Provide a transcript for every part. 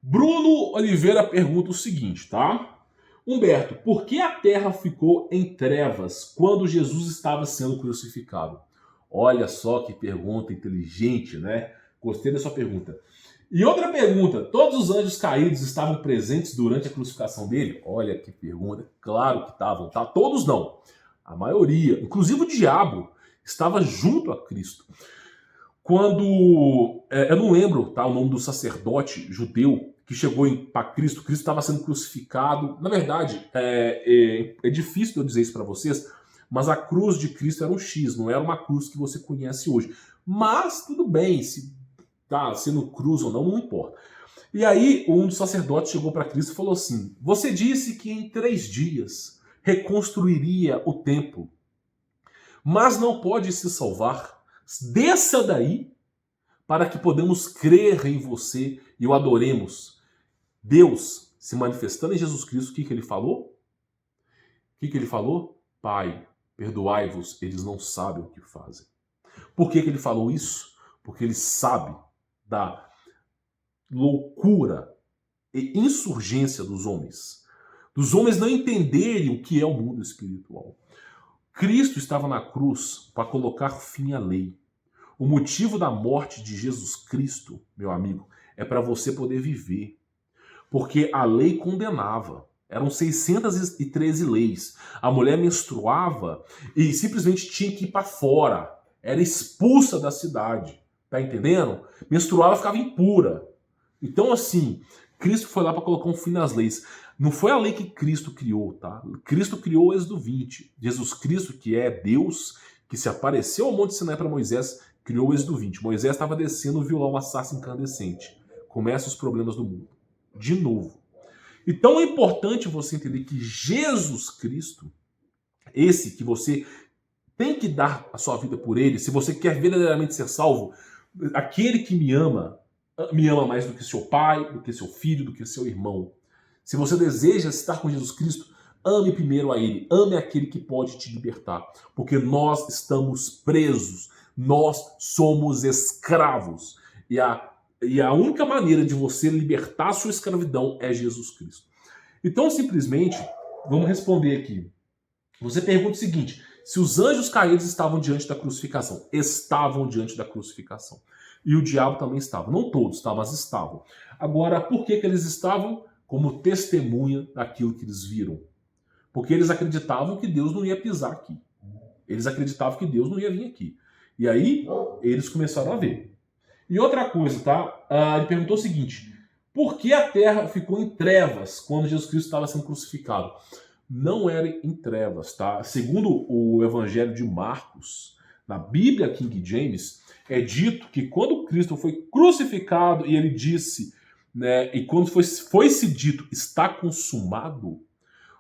Bruno Oliveira pergunta o seguinte, tá? Humberto, por que a terra ficou em trevas quando Jesus estava sendo crucificado? Olha só que pergunta inteligente, né? Gostei da sua pergunta. E outra pergunta, todos os anjos caídos estavam presentes durante a crucificação dele? Olha que pergunta, claro que estavam, tá? Todos não, a maioria, inclusive o diabo, estava junto a Cristo. Quando, eu não lembro, tá, o nome do sacerdote judeu que chegou para Cristo, Cristo estava sendo crucificado. Na verdade, é difícil eu dizer isso para vocês, mas a cruz de Cristo era um X, não era uma cruz que você conhece hoje. Mas tudo bem, se tá sendo cruz ou não, não importa. E aí um dos sacerdotes chegou para Cristo e falou assim: você disse que em 3 dias reconstruiria o templo, mas não pode se salvar. Desça daí para que podemos crer em você e o adoremos. Deus se manifestando em Jesus Cristo, o que ele falou? O que ele falou? Pai, perdoai-vos, eles não sabem o que fazem. Por que ele falou isso? Porque ele sabe da loucura e insurgência dos homens. Dos homens não entenderem o que é o mundo espiritual. Cristo estava na cruz para colocar fim à lei. O motivo da morte de Jesus Cristo, meu amigo, é para você poder viver. Porque a lei condenava. Eram 613 leis. A mulher menstruava e simplesmente tinha que ir para fora. Era expulsa da cidade. Tá entendendo? Menstruava, ficava impura. Então, assim, Cristo foi lá para colocar um fim nas leis. Não foi a lei que Cristo criou, tá? Cristo criou o Êxodo 20. Jesus Cristo, que é Deus, que se apareceu ao Monte Sinai para Moisés, criou o Êxodo 20. Moisés estava descendo violar uma sarça incandescente. Começam os problemas do mundo. De novo. Então é importante você entender que Jesus Cristo, esse que você tem que dar a sua vida por ele, se você quer verdadeiramente ser salvo, aquele que me ama mais do que seu pai, do que seu filho, do que seu irmão. Se você deseja estar com Jesus Cristo, ame primeiro a ele, ame aquele que pode te libertar, porque nós estamos presos, nós somos escravos, e a única maneira de você libertar a sua escravidão é Jesus Cristo. Então, simplesmente, vamos responder aqui. Você pergunta o seguinte: se os anjos caídos estavam diante da crucificação? Estavam diante da crucificação. E o diabo também estava. Não todos, tá? Mas estavam. Agora, por que eles estavam? Como testemunha daquilo que eles viram. Porque eles acreditavam que Deus não ia pisar aqui. Eles acreditavam que Deus não ia vir aqui. E aí, eles começaram a ver. E outra coisa, tá? Ele perguntou o seguinte: por que a terra ficou em trevas quando Jesus Cristo estava sendo crucificado? Não era em trevas, tá? Segundo o Evangelho de Marcos, na Bíblia King James, é dito que quando Cristo foi crucificado e ele disse, né, e quando foi-se dito está consumado,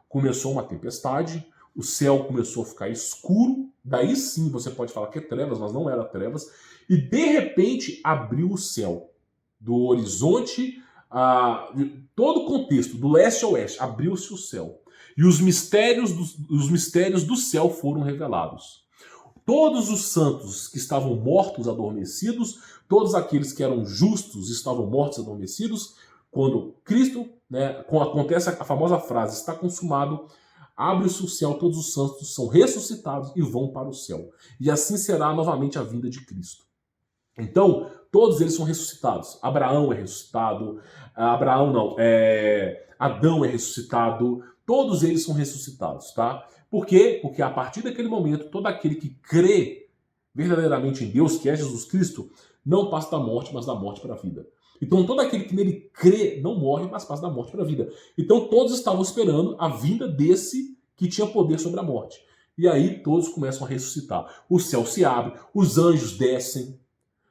começou uma tempestade, o céu começou a ficar escuro, daí sim você pode falar que é trevas, mas não era trevas, e de repente abriu o céu. Do horizonte, de todo o contexto, do leste ao oeste, abriu-se o céu. E os mistérios do céu foram revelados. Todos os santos que estavam mortos, adormecidos, todos aqueles que eram justos estavam mortos, adormecidos. Quando Cristo, né, acontece a famosa frase, está consumado, abre-se o céu, todos os santos são ressuscitados e vão para o céu. E assim será novamente a vinda de Cristo. Então, todos eles são ressuscitados. Abraão é ressuscitado, Adão é ressuscitado, todos eles são ressuscitados, tá? Por quê? Porque a partir daquele momento, todo aquele que crê verdadeiramente em Deus, que é Jesus Cristo, não passa da morte, mas da morte para a vida. Então, todo aquele que nele crê não morre, mas passa da morte para a vida. Então, todos estavam esperando a vinda desse que tinha poder sobre a morte. E aí, todos começam a ressuscitar. O céu se abre, os anjos descem.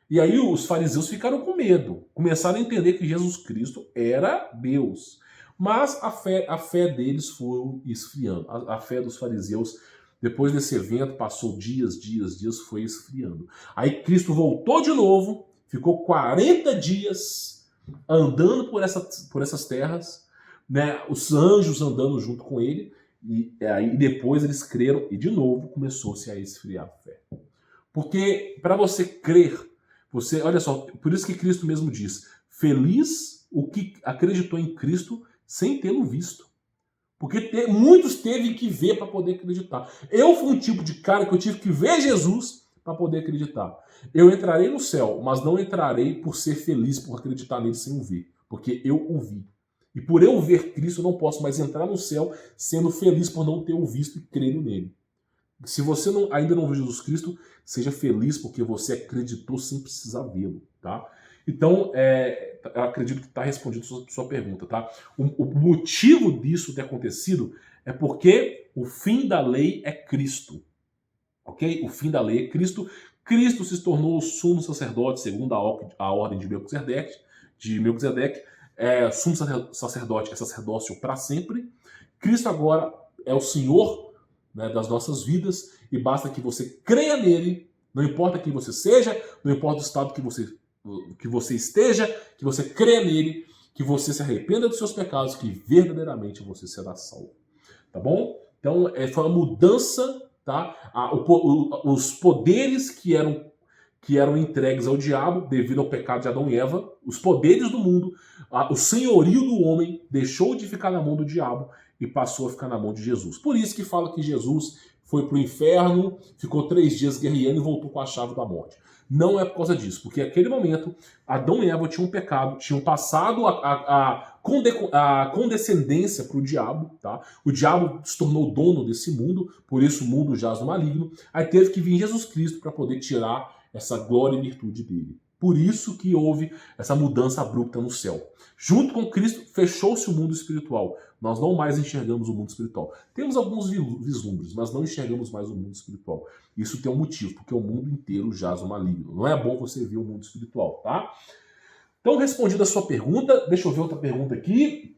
E aí, os fariseus ficaram com medo. Começaram a entender que Jesus Cristo era Deus. Mas a fé deles foi esfriando. A fé dos fariseus, depois desse evento, passou dias, foi esfriando. Aí Cristo voltou de novo, ficou 40 dias andando por essas terras, né? Os anjos andando junto com ele, e aí depois eles creram, e de novo começou-se a esfriar a fé. Porque para você crer, olha só, por isso que Cristo mesmo diz: feliz o que acreditou em Cristo sem tê-lo visto. Porque muitos teve que ver para poder acreditar. Eu fui um tipo de cara que eu tive que ver Jesus para poder acreditar. Eu entrarei no céu, mas não entrarei por ser feliz, por acreditar nele sem o ver. Porque eu o vi. E por eu ver Cristo, eu não posso mais entrar no céu sendo feliz por não ter o visto e crendo nele. Se você ainda não viu Jesus Cristo, seja feliz porque você acreditou sem precisar vê-lo, tá? Então, eu acredito que está respondido a sua pergunta, tá? O motivo disso ter acontecido é porque o fim da lei é Cristo, ok? O fim da lei é Cristo. Cristo se tornou o sumo sacerdote segundo a ordem de Melquisedeque. Sumo sacerdote é sacerdócio para sempre. Cristo agora é o Senhor, né, das nossas vidas, e basta que você creia nele, não importa quem você seja, não importa o estado que você esteja, que você creia nele, que você se arrependa dos seus pecados, que verdadeiramente você será salvo. Tá bom? Então, foi uma mudança, tá? Os poderes que eram entregues ao diabo devido ao pecado de Adão e Eva, os poderes do mundo, o senhorio do homem deixou de ficar na mão do diabo e passou a ficar na mão de Jesus. Por isso que fala que Jesus foi para o inferno, ficou 3 dias guerreando e voltou com a chave da morte. Não é por causa disso, porque naquele momento Adão e Eva tinham pecado, tinham passado a condescendência para o diabo, tá? O diabo se tornou dono desse mundo, por isso o mundo jaz no maligno. Aí teve que vir Jesus Cristo para poder tirar essa glória e virtude dele. Por isso que houve essa mudança abrupta no céu. Junto com Cristo, fechou-se o mundo espiritual. Nós não mais enxergamos o mundo espiritual. Temos alguns vislumbres, mas não enxergamos mais o mundo espiritual. Isso tem um motivo, porque o mundo inteiro jaz no maligno. Não é bom você ver o mundo espiritual, tá? Então, respondida a sua pergunta, deixa eu ver outra pergunta aqui.